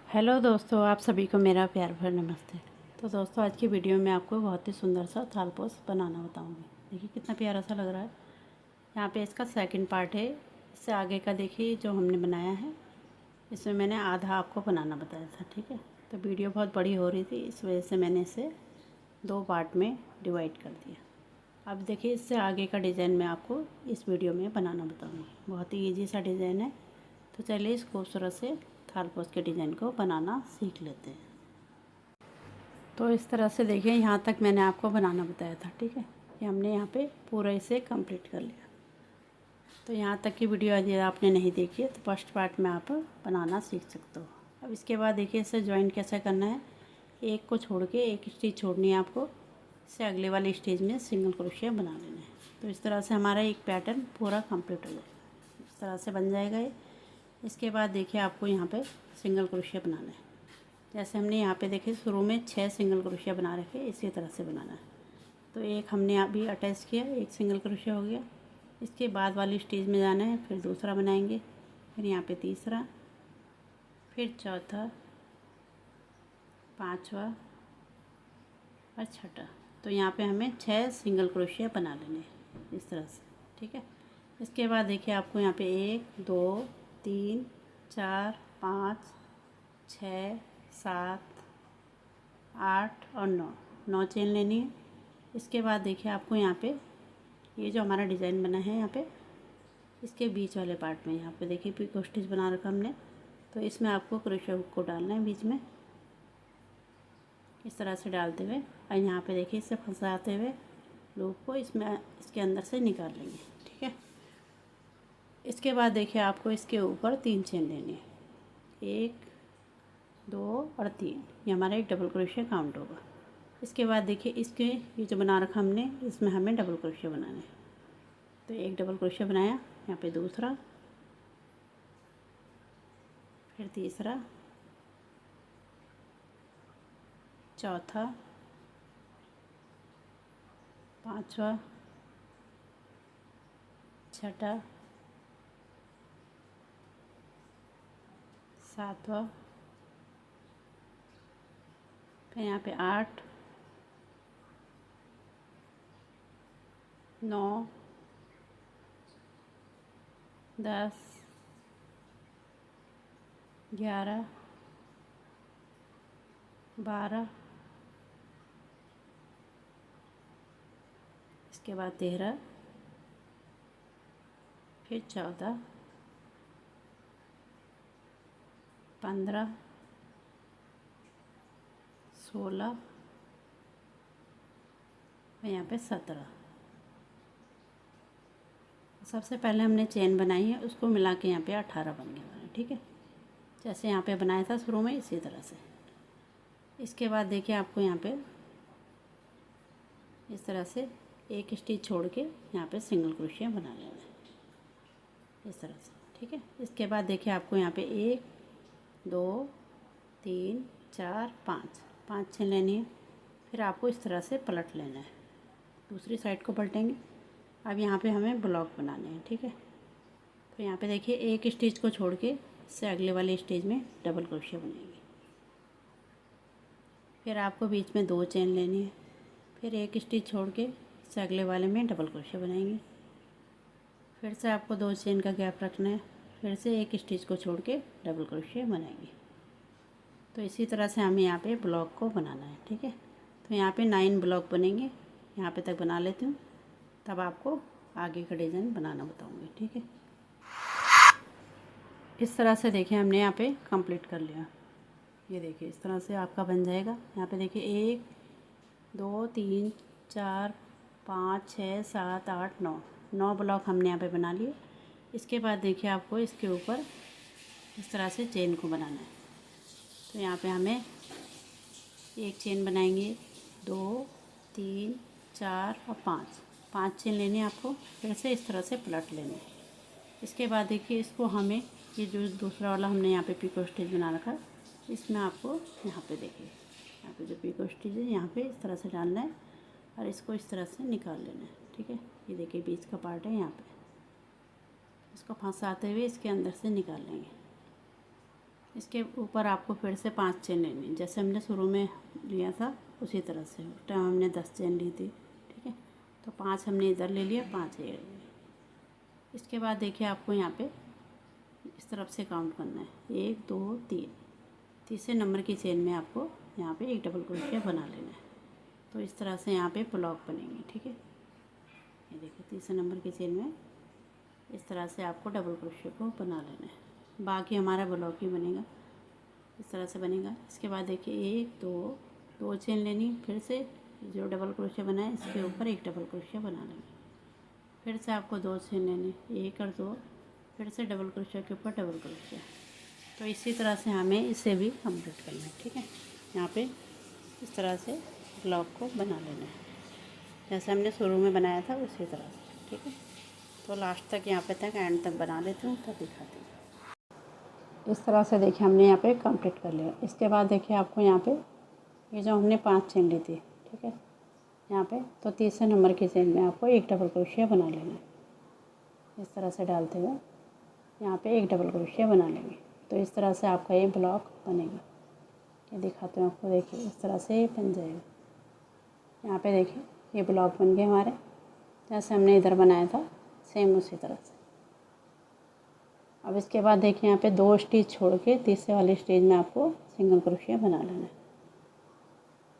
Hello दोस्तों, आप सभी को मेरा प्यार भरा नमस्ते। तो दोस्तों, आज की वीडियो में आपको बहुत ही सुंदर सा थालपोस बनाना बताऊंगी। देखिए कितना प्यारा सा लग रहा है। यहाँ पे इसका सेकंड पार्ट है। इससे आगे का देखिए जो हमने बनाया है, इसमें मैंने आधा आपको बनाना बताया था। ठीक है, तो वीडियो बहुत बड़ी हो रही थी, इस वजह से मैंने इसे 2 पार्ट में डिवाइड कर दिया। अब देखिए इससे आगे का डिज़ाइन मैं आपको इस वीडियो में बनाना बताऊँगी। बहुत ही ईजी सा डिज़ाइन है। तो चलिए इस खूबसूरत से थालपोस के डिज़ाइन को बनाना सीख लेते हैं। तो इस तरह से देखिए, यहाँ तक मैंने आपको बनाना बताया था। ठीक है, ये हमने यहाँ पे पूरा इसे कंप्लीट कर लिया। तो यहाँ तक की वीडियो यदि आपने नहीं देखी है तो फर्स्ट पार्ट में आप बनाना सीख सकते हो। अब इसके बाद देखिए इसे ज्वाइन कैसे करना है। एक को छोड़ के एक स्टिच छोड़नी है आपको। इससे अगले वाले स्टेज में सिंगल क्रोशिया बना लेना है। तो इस तरह से हमारा एक पैटर्न पूरा कंप्लीट हो जाएगा। इस तरह से बन जाएगा ये। इसके बाद देखिए आपको यहाँ पे सिंगल क्रोशिया बनाना है। जैसे हमने यहाँ पे देखिए शुरू में 6 सिंगल क्रोशिया बना रखे, इसी तरह से बनाना है। तो एक हमने अभी अटैच किया, एक सिंगल क्रोशिया हो गया। इसके बाद वाली स्टेज में जाना है, फिर दूसरा बनाएंगे, फिर यहाँ पे तीसरा, फिर चौथा, पांचवा और छठा। तो यहाँ पे हमें 6 सिंगल क्रोशिया बना लेने हैं इस तरह से। ठीक है, इसके बाद देखिए आपको यहाँ पे 1 2 3 4 5 6 7 8 और 9 चेन लेनी है। इसके बाद देखिए आपको यहाँ पे ये जो हमारा डिज़ाइन बना है, यहाँ पे इसके बीच वाले पार्ट में यहाँ पे देखिए पिको स्टिच बना रखा हमने। तो इसमें आपको क्रोशिया हुक को डालना है बीच में, इस तरह से डालते हुए, और यहाँ पे देखिए इसे फंसाते हुए लूप को इसमें इसके अंदर से निकाल लेंगे। ठीक है, इसके बाद देखिए आपको इसके ऊपर 3 चेन लेनी है, 1 2 और 3। ये हमारा एक डबल क्रोशिया काउंट होगा। इसके बाद देखिए इसके ये जो बना रखा हमने, इसमें हमें डबल क्रोशिया बनाना है। तो एक डबल क्रोशिया बनाया, यहाँ पे दूसरा, फिर तीसरा, चौथा, पांचवा, छठा, सातवां, फिर यहाँ पे 8 9 10 11 12, इसके बाद 13, फिर 14 15 16 और यहाँ पे 17। सबसे पहले हमने चेन बनाई है, उसको मिला के यहाँ पे 18 बन गया हमारा। ठीक है, जैसे यहाँ पे बनाया था शुरू में, इसी तरह से। इसके बाद देखिए आपको यहाँ पे इस तरह से एक स्टिच छोड़ के यहाँ पे सिंगल क्रोशिया बना लेना है इस तरह से। ठीक है, इसके बाद देखिए आपको यहाँ पे 1 2 3 4 5 चेन लेनी है। फिर आपको इस तरह से पलट लेना है, दूसरी साइड को पलटेंगे। अब यहाँ पे हमें ब्लॉक बनाने हैं। ठीक है, तो यहाँ पे देखिए एक स्टिच को छोड़ के इससे अगले वाले स्टेज में डबल क्रोशिया बनेंगे। फिर आपको बीच में 2 चेन लेनी है, फिर एक स्टिच छोड़ के इससे अगले वाले में डबल क्रोशिया बनाएंगे। फिर से आपको 2 चेन का गैप रखना है, फिर से एक स्टिच को छोड़ के डबल क्रोशिया बनाएंगे। तो इसी तरह से हमें यहाँ पे ब्लॉक को बनाना है। ठीक है, तो यहाँ पे 9 ब्लॉक बनेंगे। यहाँ पे तक बना लेती हूँ, तब आपको आगे का डिज़ाइन बनाना बताऊँगी। ठीक है, इस तरह से देखिए हमने यहाँ पे कंप्लीट कर लिया। ये देखिए इस तरह से आपका बन जाएगा। यहाँ पे देखिए 1 2 3 4 5 6 7 8 9 ब्लॉक हमने यहाँ पे बना लिए। इसके बाद देखिए आपको इसके ऊपर इस तरह से चेन को बनाना है। तो यहाँ पे हमें एक चेन बनाएंगे, 2 3 4 और 5 चेन लेनी है आपको। फिर से इस तरह से पलट लेना है। इसके बाद देखिए इसको हमें ये जो दूसरा वाला हमने यहाँ पे पिको स्टिच बना रखा, इसमें आपको यहाँ पे देखिए यहाँ पे जो पिको स्टिच है यहाँ पे इस तरह से डालना है और इसको इस तरह से निकाल लेना है। ठीक है, ये देखिए बीच का पार्ट है, यहाँ पे इसको फंसाते हुए इसके अंदर से निकाल लेंगे। इसके ऊपर आपको फिर से 5 चेन लेनी, जैसे हमने शुरू में लिया था उसी तरह से। उस टाइम हमने 10 चेन ली थी, ठीक है। तो 5 हमने इधर ले लिया, 5 ये। इसके बाद देखिए आपको यहाँ पे इस तरफ से काउंट करना है, 1 2 3। तीसरे नंबर की चेन में आपको यहाँ पे एक डबल क्रोशिया बना लेना है। तो इस तरह से यहाँ पे ब्लॉक बनेंगे, ठीक है। ये देखिए तीसरे नंबर की चेन में इस तरह से आपको डबल क्रोशिया को बना लेना है। बाकी हमारा ब्लॉक ही बनेगा, इस तरह से बनेगा। इसके बाद देखिए 1 2 चेन लेनी, फिर से जो डबल क्रोशिया बनाए इसके ऊपर एक डबल क्रोशिया बना लेंगे। फिर से आपको 2 चेन लेनी, 1 और 2, फिर से डबल क्रोशिया के ऊपर डबल क्रोशिया। तो इसी तरह से हमें इसे भी कंप्लीट करना है, ठीक है। यहाँ पे इस तरह से ब्लॉक को बना लेना है, जैसे हमने शुरू में बनाया था उसी तरह से, ठीक है। तो लास्ट तक यहाँ पे तक एंड तक बना लेती हूँ, तब दिखाती हूँ। इस तरह से देखिए हमने यहाँ पे कंप्लीट कर लिया। इसके बाद देखिए आपको यहाँ पे ये जो हमने 5 चेन ली थी, ठीक है, यहाँ पे तो तीसरे नंबर की चेन में आपको एक डबल क्रोशिया बना लेना है। इस तरह से डालते हुए यहाँ पे एक डबल क्रोशिया बना लेंगे। तो इस तरह से आपका ये ब्लॉक बनेगा। ये दिखाते हैं आपको, देखिए इस तरह से बन जाएगा। यहाँ पे देखिए ये ब्लॉक बन गए हमारे, जैसे हमने इधर बनाया था सेम उसी तरह से। अब इसके बाद देखिए यहाँ पे 2 स्टिच छोड़ के तीसरे वाली स्टेज में आपको सिंगल क्रोशिया बना लेना है,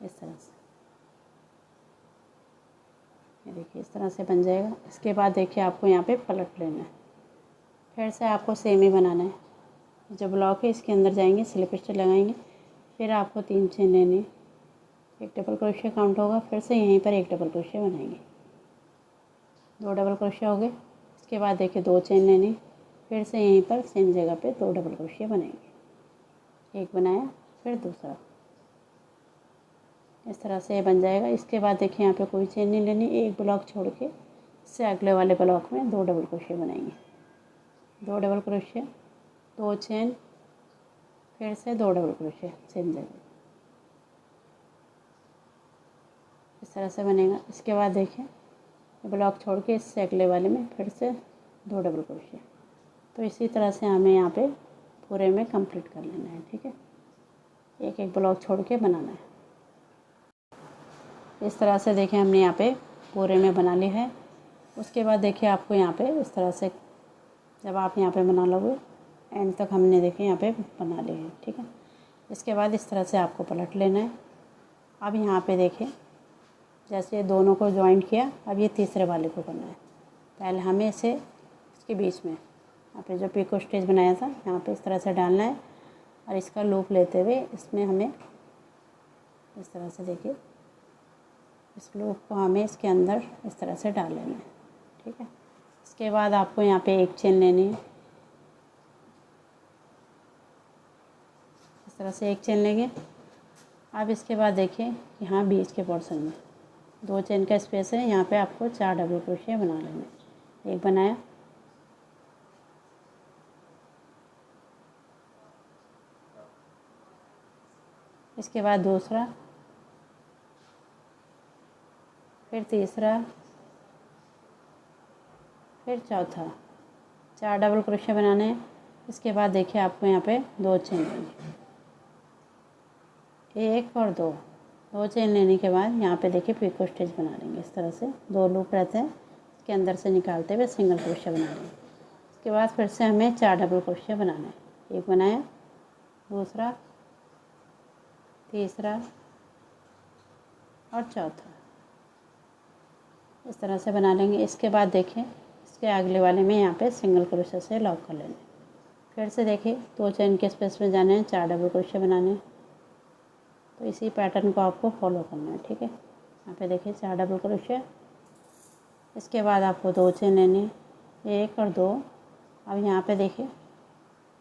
इस तरह से। ये देखिए इस तरह से बन जाएगा। इसके बाद देखिए आपको यहाँ पे पलट लेना है, फिर से आपको सेम ही बनाना है। जो ब्लॉक है इसके अंदर जाएंगे, स्लिप स्टिच लगाएंगे, फिर आपको 3 चेन लेनी, एक डबल क्रोशिया काउंट होगा, फिर से यहीं पर एक डबल क्रोशिया बनाएंगे, 2 डबल क्रोशिया हो गए। इसके बाद देखिए 2 चेन लेनी, फिर से यहीं पर सेम जगह पे 2 डबल क्रोशिया बनाएंगे, एक बनाया फिर दूसरा, इस तरह से ये बन जाएगा। इसके बाद देखिए यहाँ पे कोई चेन नहीं लेनी, एक ब्लॉक छोड़ के इससे अगले वाले ब्लॉक में 2 डबल क्रोशिया बनाएंगे, 2 डबल क्रोशिया, 2 चेन, फिर से 2 डबल क्रोशिया सेम जगह, इस तरह से बनेगा। इसके बाद देखिए ब्लॉक छोड़ के इससे अगले वाले में फिर से 2 डबल क्रोशिया। तो इसी तरह से हमें यहाँ पे पूरे में कंप्लीट कर लेना है, ठीक है। एक एक ब्लॉक छोड़ के बनाना है। इस तरह से देखिए हमने यहाँ पे पूरे में बना लिया है। उसके बाद देखिए आपको यहाँ पे इस तरह से जब आप यहाँ पे बना लोगे एंड तक हमने देखिए यहाँ पे बना लिया है, ठीक है। इसके बाद इस तरह से आपको पलट लेना है। अब यहाँ पे देखिए जैसे दोनों को जॉइंट किया, अब ये तीसरे वाले को करना है। पहले हमें इसे इसके बीच में यहाँ पे जो पिको स्टिच बनाया था यहाँ पे इस तरह से डालना है, और इसका लूप लेते हुए इसमें हमें इस तरह से देखिए इस लूप को हमें इसके अंदर इस तरह से डाल लेना है, ठीक है। इसके बाद आपको यहाँ पे एक चेन लेनी है, इस तरह से एक चेन लेंगे। अब इसके बाद देखिए यहाँ बीच के पोर्शन में 2 चेन का स्पेस है, यहाँ पे आपको 4 डबल क्रोशिया बना लेना है। एक बनाया, इसके बाद दूसरा, फिर तीसरा, फिर चौथा, 4 डबल क्रोशिया बनाने हैं। इसके बाद देखिए आपको यहाँ पे 2 चेन लेंगे, 1 और 2 चेन लेने के बाद यहाँ पे देखिए पिको स्टिच बना लेंगे। इस तरह से 2 लूप रहते हैं, इसके अंदर से निकालते हुए सिंगल क्रोशिया बना लेंगे। इसके बाद फिर से हमें 4 डबल क्रोशिया बनाना है। एक बनाया, दूसरा, तीसरा और चौथा, इस तरह से बना लेंगे। इसके बाद देखिए इसके अगले वाले में यहाँ पे सिंगल क्रोशिया से लॉक कर लेना है। फिर से देखिए 2 चेन के स्पेस में जाने हैं, 4 डबल क्रोशिया बनाने हैं। तो इसी पैटर्न को आपको फॉलो करना है, ठीक है। यहाँ पे देखिए 4 डबल क्रोशिया, इसके बाद आपको 2 चेन लेनी है, 1 और 2। अब यहाँ पे देखिए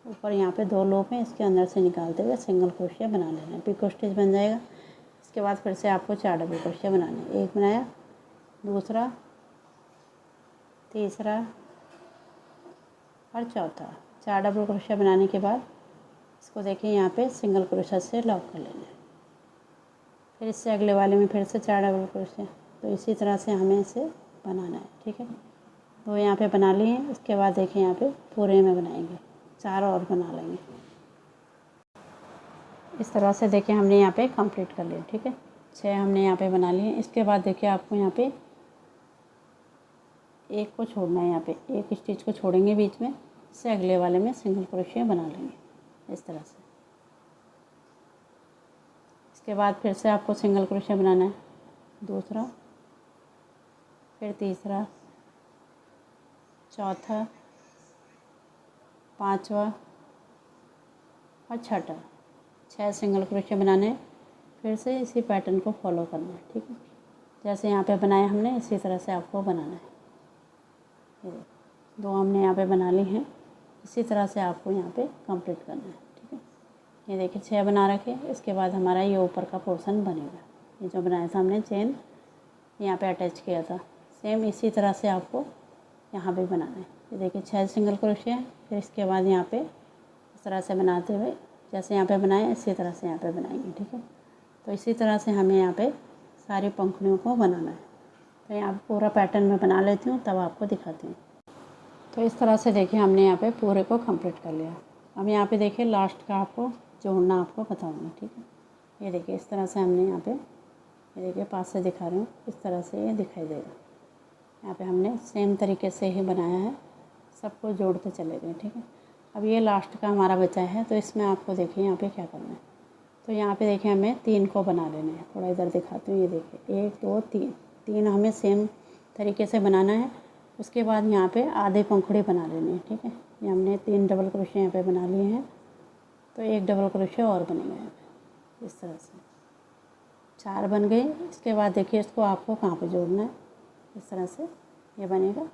ऊपर यहाँ पे 2 लूप हैं, इसके अंदर से निकालते हुए सिंगल क्रोशिया बना लेना है, पिको स्टिच बन जाएगा। इसके बाद फिर से आपको 4 डबल क्रोशिया बनाने हैं। एक बनाया, दूसरा, तीसरा और चौथा, 4 डबल क्रोशिया बनाने के बाद इसको देखिए यहाँ पे सिंगल क्रोशिया से लॉक कर लेना है। फिर इससे अगले वाले में फिर से 4 डबल क्रोशिया। तो इसी तरह से हमें इसे बनाना है, ठीक है। तो यहाँ पे बना लिए हैं। इसके बाद देखिए यहाँ पे पूरे में बनाएंगे, 4 और बना लेंगे। इस तरह से देखिए हमने यहाँ पे कंप्लीट कर लिया। ठीक है, 6 हमने यहाँ पे बना लिए। इसके बाद देखिए आपको यहाँ पे एक को छोड़ना है, यहाँ पे एक स्टिच को छोड़ेंगे बीच में से अगले वाले में सिंगल क्रोशिया बना लेंगे इस तरह से। इसके बाद फिर से आपको सिंगल क्रोशिया बनाना है, दूसरा, फिर तीसरा, चौथा, पांचवा और छठा। 6 सिंगल क्रोशिया बनाने हैं। फिर से इसी पैटर्न को फॉलो करना है। ठीक है, जैसे यहाँ पे बनाया हमने इसी तरह से आपको बनाना है। ये 2 हमने यहाँ पे बना ली हैं, इसी तरह से आपको यहाँ पे कंप्लीट करना है। ठीक है, ये देखिए 6 बना रखे। इसके बाद हमारा ये ऊपर का पोर्शन बनेगा, ये जो बनाया था हमने चेन यहाँ पे अटैच किया था, सेम इसी तरह से आपको यहाँ पे बनाना है। ये देखिए 6 सिंगल क्रोशिया है। फिर इसके बाद यहाँ पे इस तरह से बनाते हुए जैसे यहाँ पे बनाए इसी तरह से यहाँ पे बनाएंगे। ठीक है, तो इसी तरह से हमें यहाँ पे सारी पंखुड़ियों को बनाना है। तो यहाँ पूरा पैटर्न मैं बना लेती हूँ, तब आपको दिखाती हूँ। तो इस तरह से देखिए हमने यहाँ पे पूरे को कंप्लीट कर लिया। अब यहाँ पे देखिए लास्ट का आपको जोड़ना आपको बताऊँगी। ठीक है, ये देखिए इस तरह से हमने यहाँ पे, ये देखिए पास से दिखा रही हूँ, इस तरह से ये दिखाई देगा। यहाँ पे हमने सेम तरीके से ही बनाया है, सबको जोड़ते चले गए। ठीक है, अब ये लास्ट का हमारा बचा है, तो इसमें आपको देखिए यहाँ पे क्या करना है। तो यहाँ पे देखिए हमें 3 को बना लेना है। थोड़ा इधर दिखाती हूँ, ये देखिए 1 2 3 हमें सेम तरीके से बनाना है। उसके बाद यहाँ पे आधे पंखुड़ी बना लेनी है। ठीक है, ये हमने 3 डबल क्रोशिया यहाँ पे बना लिए हैं, तो 1 डबल क्रोशिया और बनेगा यहाँ पे इस तरह से। 4 बन गए। इसके बाद देखिए इसको आपको कहाँ पे जोड़ना है, इस तरह से ये बनेगा।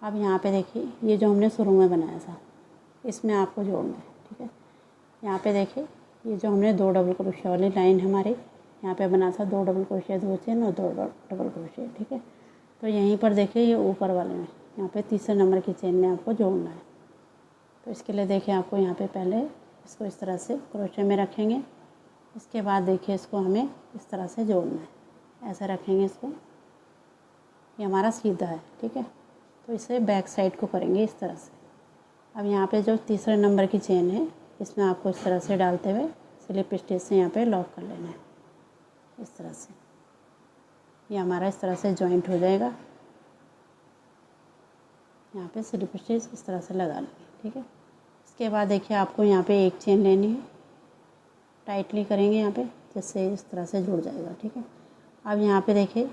अब यहाँ पे देखिए ये जो हमने शुरू में बनाया था इसमें आपको जोड़ना है। ठीक है, यहाँ पे देखिए ये जो हमने 2 डबल क्रोशिया वाली लाइन हमारी यहाँ पे बना था, 2 डबल क्रोशिया 2 चेन और 2 डबल क्रोशिया। ठीक है, तो यहीं पर देखिए ये ऊपर वाले में यहाँ पे तीसरे नंबर की चेन में आपको जोड़ना है। तो इसके लिए देखिए आपको यहाँ पे पहले इसको इस तरह से क्रोशिया में रखेंगे। इसके बाद देखिए इसको हमें इस तरह से जोड़ना है, ऐसे रखेंगे इसको, ये हमारा सीधा है। ठीक है, तो इसे बैक साइड को करेंगे इस तरह से। अब यहाँ पे जो तीसरे नंबर की चेन है इसमें आपको इस तरह से डालते हुए स्लिप स्टिच से यहाँ पे लॉक कर लेना है इस तरह से। ये हमारा इस तरह से जॉइंट हो जाएगा। यहाँ पे स्लिप स्टिच इस तरह से लगा लेंगे। ठीक है, इसके बाद देखिए आपको यहाँ पे एक चेन लेनी है, टाइटली करेंगे यहाँ पे, जिससे इस तरह से जुड़ जाएगा। ठीक है, अब यहाँ पे देखिए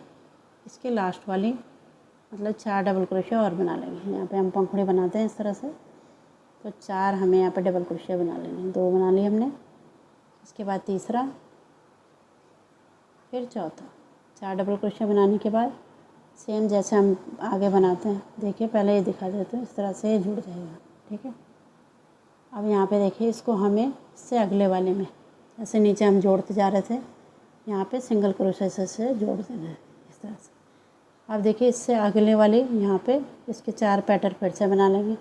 इसके लास्ट वाली मतलब 4 डबल क्रोशिया और बना लेंगे। यहाँ पे हम पंखुड़ी बनाते हैं इस तरह से, तो 4 हमें यहाँ पे डबल क्रोशिया बना लेने हैं। 2 बना लिए हमने, इसके बाद तीसरा, फिर चौथा। 4 डबल क्रोशिया बनाने के बाद सेम जैसे हम आगे बनाते हैं, देखिए पहले ये दिखा देते हैं, इस तरह से ये जुड़ जाएगा। ठीक है, अब यहाँ पे देखिए इसको हमें इससे अगले वाले में जैसे नीचे हम जोड़ते जा रहे थे, यहाँ पे सिंगल क्रोशिया से जोड़ देना है इस तरह से। अब देखिए इससे अगले वाले यहाँ पे इसके 4 पैटर्न फिर से बना लेंगे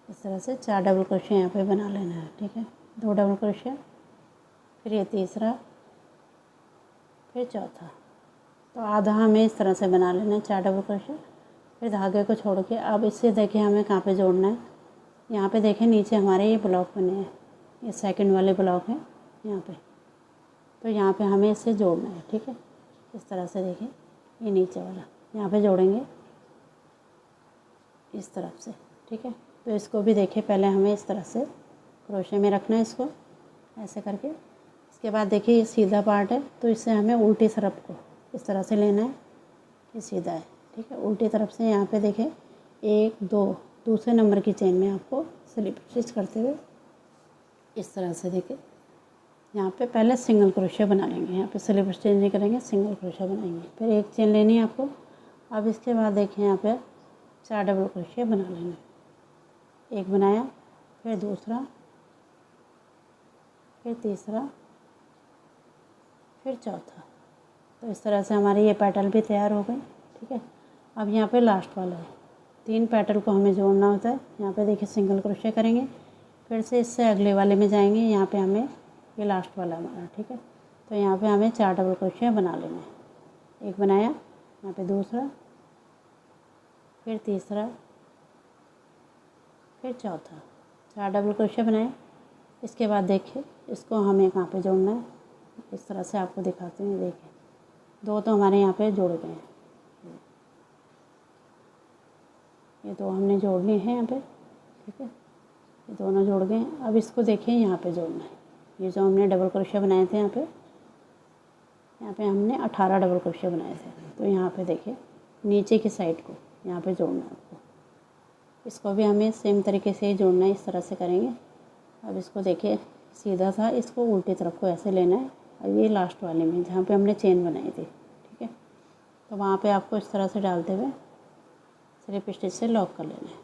इस तरह से। 4 डबल क्रोशिया यहाँ पे बना लेना है। ठीक है, 2 डबल क्रोशिया, फिर ये तीसरा, फिर चौथा। तो आधा हमें इस तरह से बना लेना है, 4 डबल क्रोशिया, फिर धागे को छोड़ के। अब इससे देखिए हमें कहाँ पे जोड़ना है। यहाँ पे देखिए नीचे हमारे ये ब्लॉक बने हैं, ये सेकंड वाले ब्लॉक हैं यहाँ पे, तो यहाँ पे हमें इससे जोड़ना है। ठीक है, इस तरह से देखिए ये नीचे वाला यहाँ पे जोड़ेंगे इस तरफ से। ठीक है, तो इसको भी देखिए पहले हमें इस तरह से क्रोशिया में रखना है, इसको ऐसे करके। इसके बाद देखिए ये सीधा पार्ट है, तो इससे हमें उल्टी तरफ को इस तरह से लेना है, ये सीधा है। ठीक है, उल्टी तरफ से यहाँ पे देखिए 1 2 दूसरे नंबर की चेन में आपको स्लिप स्टिच करते हुए इस तरह से देखिए यहाँ पे पहले सिंगल क्रोशिया बना लेंगे। यहाँ पे स्लिप स्टिच नहीं करेंगे, सिंगल क्रोशिया बनाएंगे। फिर एक चेन लेनी है आपको। अब इसके बाद देखिए यहाँ पे 4 डबल क्रोशिया बना लेंगे। एक बनाया, फिर दूसरा, फिर तीसरा, फिर चौथा। तो इस तरह से हमारी ये पैटर्न भी तैयार हो गई। ठीक है, अब यहाँ पे लास्ट वाला है, 3 पैटर्न को हमें जोड़ना होता है। यहाँ पे देखिए सिंगल क्रोशिया करेंगे, फिर से इससे अगले वाले में जाएंगे। यहाँ पे हमें ये लास्ट वाला हमारा, ठीक है, तो यहाँ पे हमें 4 डबल क्रोशिया बना लेना है। एक बनाया, यहाँ पे दूसरा, फिर तीसरा, फिर चौथा, 4 डबल क्रोशिया बनाए। इसके बाद देखिए इसको हमें कहाँ पे जोड़ना है, इस तरह से आपको दिखाते हैं। देखिए दो तो हमारे यहाँ पे जोड़ गए हैं, ये दो हमने जोड़ लिए हैं यहाँ पे, ठीक है, ये दोनों जोड़ गए हैं। अब इसको देखिए यहाँ पे जोड़ना है, ये जो हमने डबल क्रोशिया बनाए थे यहाँ पे हमने 18 डबल क्रोशिया बनाए थे। तो यहाँ पे देखिए नीचे की साइड को यहाँ पे जोड़ना है आपको, इसको भी हमें सेम तरीके से ही जोड़ना है, इस तरह से करेंगे। अब इसको देखिए सीधा था, इसको उल्टी तरफ को ऐसे लेना है। और ये लास्ट वाले में जहाँ पे हमने चेन बनाई थी, ठीक है, तो वहाँ पे आपको इस तरह से डालते हुए स्लिप स्टिच से लॉक कर लेना है,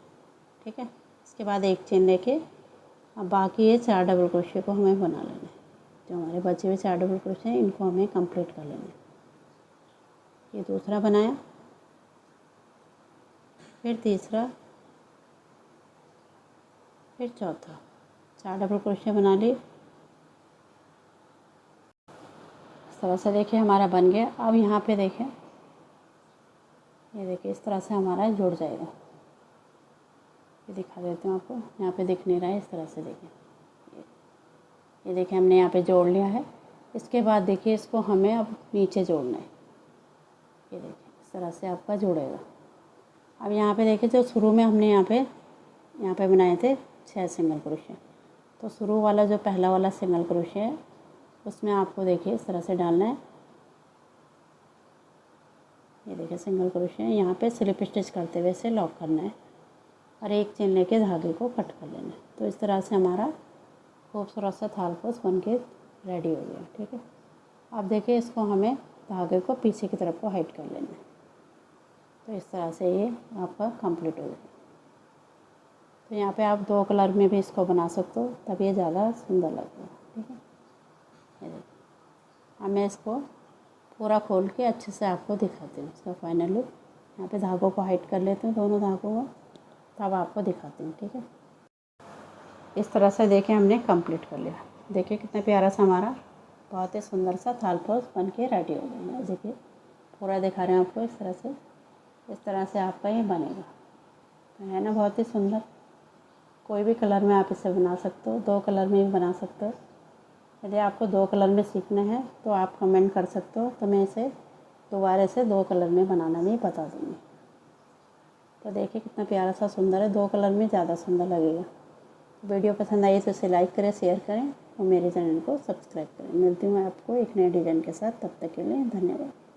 ठीक है। इसके बाद एक चेन लेके अब बाकी ये 4 डबल क्रोशिया को हमें बना लेना है। जो हमारे बचे हुए 4 डबल क्रोशिया हैं इनको हमें कंप्लीट कर लेना है। ये दूसरा बनाया, फिर तीसरा, फिर चौथा, 4 डबल क्रोशिया बना लिए। इस तरह से देखिए हमारा बन गया। अब यहाँ पे देखें, ये देखिए इस तरह से हमारा जुड़ जाएगा। ये दिखा देती हूँ आपको, यहाँ पे दिख नहीं रहा है, इस तरह से देखिए, ये देखिए हमने यहाँ पे जोड़ लिया है। इसके बाद देखिए इसको हमें अब नीचे जोड़ना है, ये देखिए इस तरह से आपका जुड़ेगा। अब यहाँ पे देखिए जो शुरू में हमने यहाँ पे बनाए थे 6 सिंगल क्रोशिया, तो शुरू वाला जो पहला वाला सिंगल क्रोशिया है उसमें आपको देखिए इस तरह से डालना है। ये देखिए सिंगल क्रोशिया, यहाँ पे स्लिप स्टिच करते हुए इसे लॉक करना है और एक चेन लेके धागे को कट कर लेना है। तो इस तरह से हमारा खूबसूरत सा थालपोस बन के रेडी हो गया, ठीक है। अब देखिए इसको हमें धागे को पीछे की तरफ को हाइट कर लेना है। तो इस तरह से ये आपका कंप्लीट हो गया। तो यहाँ पे आप 2 कलर में भी इसको बना सकते हो, तब ये ज़्यादा सुंदर लगेगा, ठीक है। ये देखिए अब मैं इसको पूरा खोल के अच्छे से आपको दिखाती हूँ इसका फाइनल लुक। यहाँ पे धागों को हाइट कर लेते हैं, दोनों धागों को, तब आपको दिखाती हूँ, ठीक है। इस तरह से देखिए हमने कंप्लीट कर लिया। देखिए कितना प्यारा सा हमारा बहुत ही सुंदर सा थालपोस बन के रेडी हो गया है। देखिए पूरा दिखा रहे हैं आपको, इस तरह से आपका ये बनेगा। तो है ना बहुत ही सुंदर। कोई भी कलर में आप इसे बना सकते हो, 2 कलर में भी बना सकते हो। यदि आपको 2 कलर में सीखना है तो आप कमेंट कर सकते हो, तो मैं इसे दोबारा से 2 कलर में बनाना भी बता दूँगी। तो देखिए कितना प्यारा सा सुंदर है, 2 कलर में ज़्यादा सुंदर लगेगा। वीडियो पसंद आई तो इसे लाइक करें, शेयर करें और मेरे चैनल को सब्सक्राइब करें। मिलती हूँ आपको एक नए डिज़ाइन के साथ, तब तक के लिए धन्यवाद।